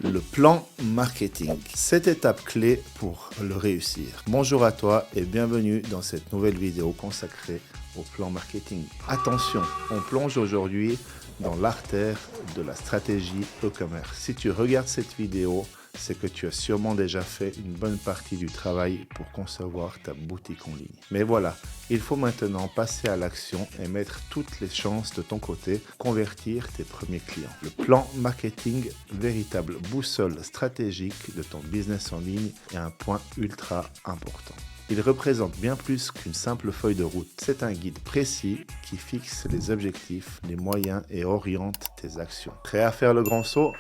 Le plan marketing. 7 étapes clés pour le réussir. Bonjour à toi et bienvenue dans cette nouvelle vidéo consacrée au plan marketing. Attention, on plonge aujourd'hui dans l'artère de la stratégie e-commerce. Si tu regardes cette vidéo, c'est que tu as sûrement déjà fait une bonne partie du travail pour concevoir ta boutique en ligne. Mais voilà, il faut maintenant passer à l'action et mettre toutes les chances de ton côté, convertir tes premiers clients. Le plan marketing, véritable boussole stratégique de ton business en ligne, est un point ultra important. Il représente bien plus qu'une simple feuille de route. C'est un guide précis qui fixe les objectifs, les moyens et oriente tes actions. Prêt à faire le grand saut ?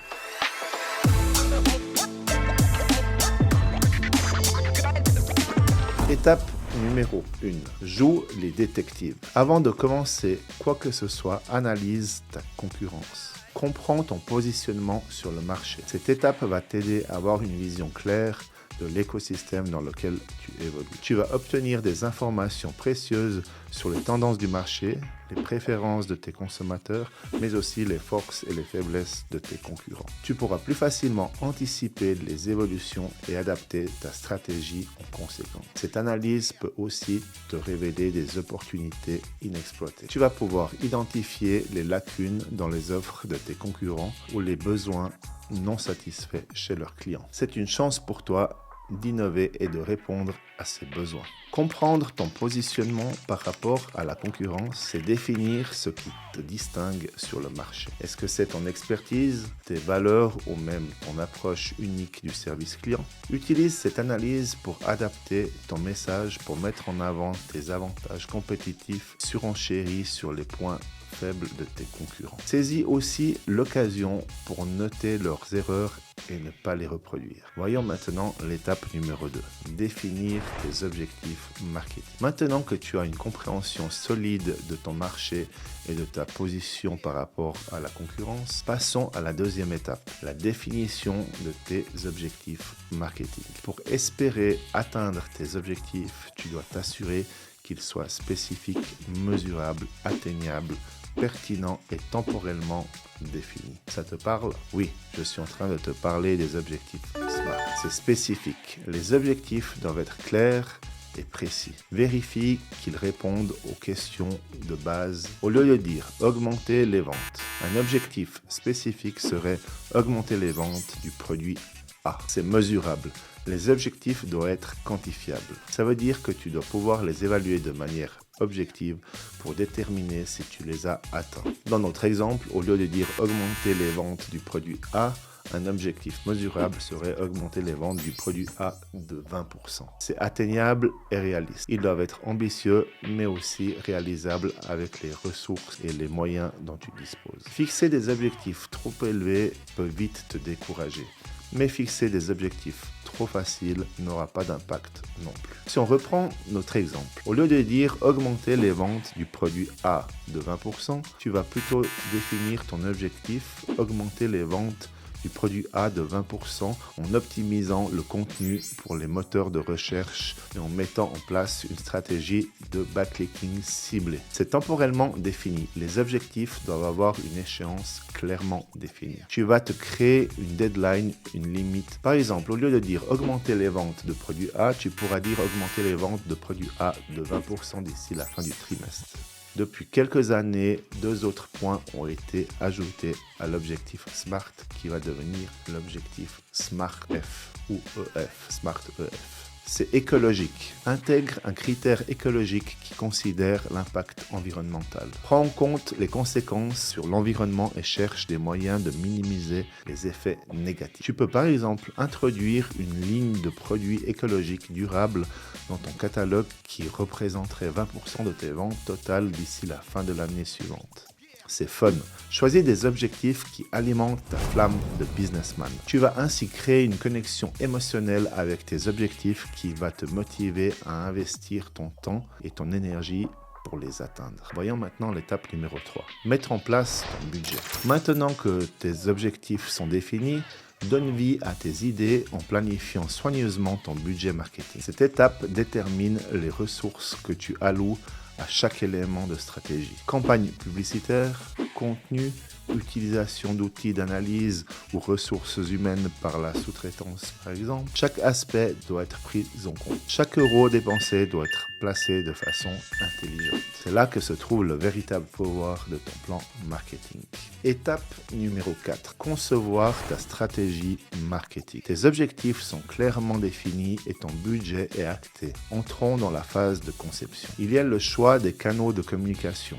Étape numéro 1. Joue les détectives. Avant de commencer quoi que ce soit, analyse ta concurrence. Comprends ton positionnement sur le marché. Cette étape va t'aider à avoir une vision claire de l'écosystème dans lequel tu évolues. Tu vas obtenir des informations précieuses sur les tendances du marché, les préférences de tes consommateurs, mais aussi les forces et les faiblesses de tes concurrents. Tu pourras plus facilement anticiper les évolutions et adapter ta stratégie en conséquence. Cette analyse peut aussi te révéler des opportunités inexploitées. Tu vas pouvoir identifier les lacunes dans les offres de tes concurrents ou les besoins non satisfaits chez leurs clients. C'est une chance pour toi d'innover et de répondre à ces besoins. Comprendre ton positionnement par rapport à la concurrence, c'est définir ce qui te distingue sur le marché. Est-ce que c'est ton expertise, tes valeurs ou même ton approche unique du service client? Utilise cette analyse pour adapter ton message, pour mettre en avant tes avantages compétitifs, surenchéris sur les points faibles de tes concurrents. Saisis aussi l'occasion pour noter leurs erreurs et ne pas les reproduire. Voyons maintenant l'étape numéro 2. Définir tes objectifs marketing. Maintenant que tu as une compréhension solide de ton marché et de ta position par rapport à la concurrence, passons à la deuxième étape, la définition de tes objectifs marketing. Pour espérer atteindre tes objectifs, tu dois t'assurer qu'ils soient spécifiques, mesurables, atteignables, pertinent et temporellement défini. Ça te parle? Oui, je suis en train de te parler des objectifs SMART. C'est spécifique. Les objectifs doivent être clairs et précis. Vérifie qu'ils répondent aux questions de base. Au lieu de dire augmenter les ventes, un objectif spécifique serait augmenter les ventes du produit A. C'est mesurable. Les objectifs doivent être quantifiables. Ça veut dire que tu dois pouvoir les évaluer de manière objective pour déterminer si tu les as atteints. Dans notre exemple, au lieu de dire augmenter les ventes du produit A, un objectif mesurable serait augmenter les ventes du produit A de 20%. C'est atteignable et réaliste. Ils doivent être ambitieux, mais aussi réalisables avec les ressources et les moyens dont tu disposes. Fixer des objectifs trop élevés peut vite te décourager. Mais fixer des objectifs trop faciles n'aura pas d'impact non plus. Si on reprend notre exemple, au lieu de dire augmenter les ventes du produit A de 20%, tu vas plutôt définir ton objectif augmenter les ventes du produit A de 20% en optimisant le contenu pour les moteurs de recherche et en mettant en place une stratégie de backlinking ciblée. C'est temporellement défini. Les objectifs doivent avoir une échéance clairement définie. Tu vas te créer une deadline, une limite. Par exemple, au lieu de dire augmenter les ventes de produit A, tu pourras dire augmenter les ventes de produit A de 20% d'ici la fin du trimestre. Depuis quelques années, 2 autres points ont été ajoutés à l'objectif SMART qui va devenir l'objectif SMART F ou EF, SMART EF. C'est écologique. Intègre un critère écologique qui considère l'impact environnemental. Prends en compte les conséquences sur l'environnement et cherche des moyens de minimiser les effets négatifs. Tu peux par exemple introduire une ligne de produits écologiques durables dans ton catalogue qui représenterait 20% de tes ventes totales d'ici la fin de l'année suivante. C'est fun. Choisis des objectifs qui alimentent ta flamme de businessman. Tu vas ainsi créer une connexion émotionnelle avec tes objectifs qui va te motiver à investir ton temps et ton énergie pour les atteindre. Voyons maintenant l'étape numéro 3. Mettre en place ton budget. Maintenant que tes objectifs sont définis, donne vie à tes idées en planifiant soigneusement ton budget marketing. Cette étape détermine les ressources que tu alloues à chaque élément de stratégie. Campagne publicitaire, contenu, utilisation d'outils d'analyse ou ressources humaines par la sous-traitance par exemple, chaque aspect doit être pris en compte. Chaque euro dépensé doit être placé de façon intelligente. C'est là que se trouve le véritable pouvoir de ton plan marketing. Étape numéro 4. Concevoir ta stratégie marketing. Tes objectifs sont clairement définis et ton budget est acté. Entrons dans la phase de conception. Il y a le choix des canaux de communication.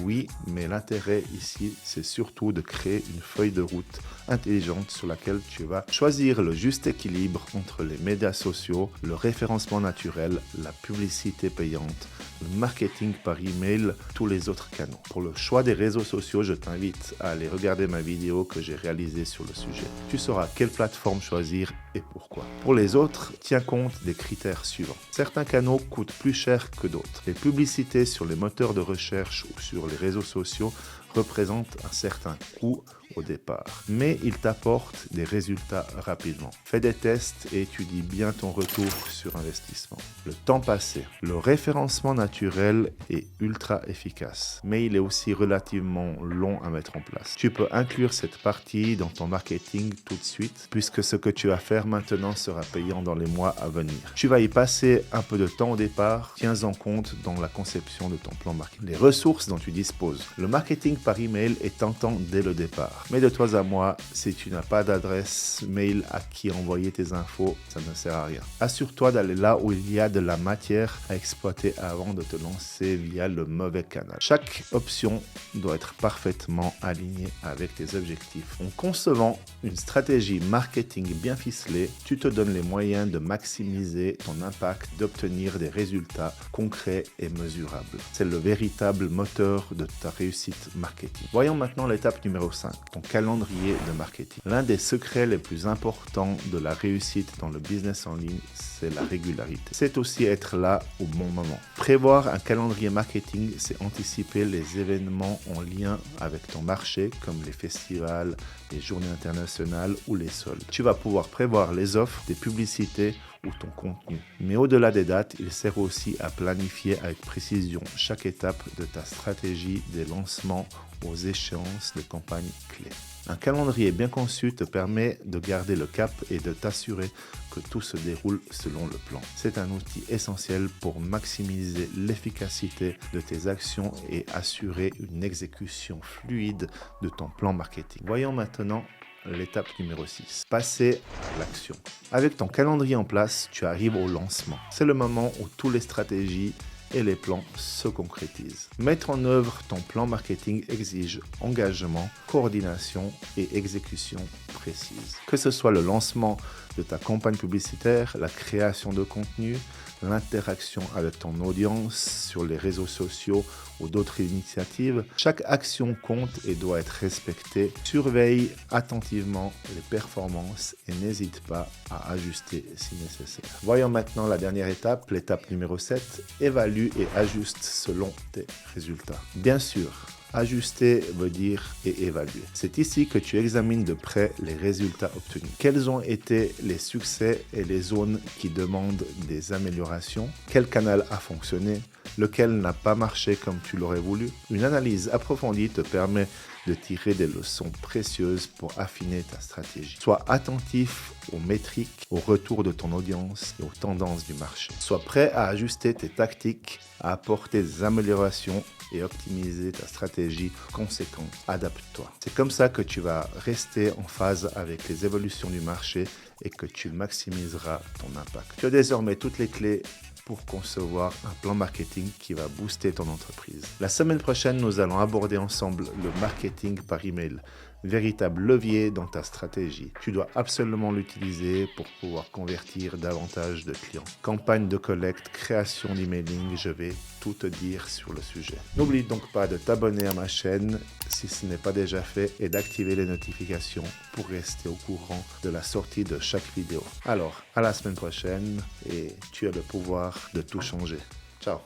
Oui, mais l'intérêt ici, c'est surtout de créer une feuille de route intelligente sur laquelle tu vas choisir le juste équilibre entre les médias sociaux, le référencement naturel, la publicité payante, le marketing par email, tous les autres canaux. Pour le choix des réseaux sociaux, je t'invite à aller regarder ma vidéo que j'ai réalisée sur le sujet. Tu sauras quelle plateforme choisir et pourquoi. Pour les autres, tiens compte des critères suivants. Certains canaux coûtent plus cher que d'autres. Les publicités sur les moteurs de recherche ou sur les réseaux sociaux représentent un certain coût au départ, mais ils t'apportent des résultats rapidement. Fais des tests et étudie bien ton retour sur investissement. Le temps passé. Le référencement naturel est ultra efficace, mais il est aussi relativement long à mettre en place. Tu peux inclure cette partie dans ton marketing tout de suite, puisque ce que tu vas faire maintenant sera payant dans les mois à venir. Tu vas y passer un peu de temps au départ, tiens-en compte dans la conception de ton plan marketing. Les ressources dont tu disposes. Le marketing par email est tentant dès le départ. Mais de toi à moi, si tu n'as pas d'adresse mail à qui envoyer tes infos, ça ne sert à rien. Assure-toi d'aller là où il y a de la matière à exploiter avant de te lancer via le mauvais canal. Chaque option doit être parfaitement alignée avec tes objectifs. En concevant une stratégie marketing bien ficelée, tu te donnes les moyens de maximiser ton impact, d'obtenir des résultats concrets et mesurables. C'est le véritable moteur de ta réussite marketing. Voyons maintenant l'étape numéro 5, ton calendrier de marketing. L'un des secrets les plus importants de la réussite dans le business en ligne, c'est la régularité. C'est aussi être là au bon moment. Prévoir un calendrier marketing, c'est anticiper les événements en lien avec ton marché, comme les festivals, les journées internationales ou les soldes. Tu vas pouvoir prévoir les offres, des publicités ou ton contenu. Mais au-delà des dates, il sert aussi à planifier avec précision chaque étape de ta stratégie des lancements aux échéances de campagnes clés. Un calendrier bien conçu te permet de garder le cap et de t'assurer que tout se déroule selon le plan. C'est un outil essentiel pour maximiser l'efficacité de tes actions et assurer une exécution fluide de ton plan marketing. Voyons maintenant l'étape numéro 6. Passer à l'action. Avec ton calendrier en place, tu arrives au lancement. C'est le moment où toutes les stratégies et les plans se concrétisent. Mettre en œuvre ton plan marketing exige engagement, coordination et exécution précise. Que ce soit le lancement de ta campagne publicitaire, la création de contenu, l'interaction avec ton audience sur les réseaux sociaux ou d'autres initiatives, chaque action compte et doit être respectée. Surveille attentivement les performances et n'hésite pas à ajuster si nécessaire. Voyons maintenant la dernière étape, l'étape numéro 7. Évalue et ajuste selon tes résultats. Bien sûr, ajuster veut dire et évaluer. C'est ici que tu examines de près les résultats obtenus. Quels ont été les succès et les zones qui demandent des améliorations? Quel canal a fonctionné? Lequel n'a pas marché comme tu l'aurais voulu? Une analyse approfondie te permet de tirer des leçons précieuses pour affiner ta stratégie. Sois attentif aux métriques, au retour de ton audience et aux tendances du marché. Sois prêt à ajuster tes tactiques, à apporter des améliorations et optimiser ta stratégie conséquente. Adapte-toi. C'est comme ça que tu vas rester en phase avec les évolutions du marché et que tu maximiseras ton impact. Tu as désormais toutes les clés pour concevoir un plan marketing qui va booster ton entreprise. La semaine prochaine, nous allons aborder ensemble le marketing par email, véritable levier dans ta stratégie. Tu dois absolument l'utiliser pour pouvoir convertir davantage de clients. Campagne de collecte, création d'emailing, je vais tout te dire sur le sujet. N'oublie donc pas de t'abonner à ma chaîne si ce n'est pas déjà fait et d'activer les notifications pour rester au courant de la sortie de chaque vidéo. Alors, à la semaine prochaine et tu as le pouvoir de tout changer. Ciao!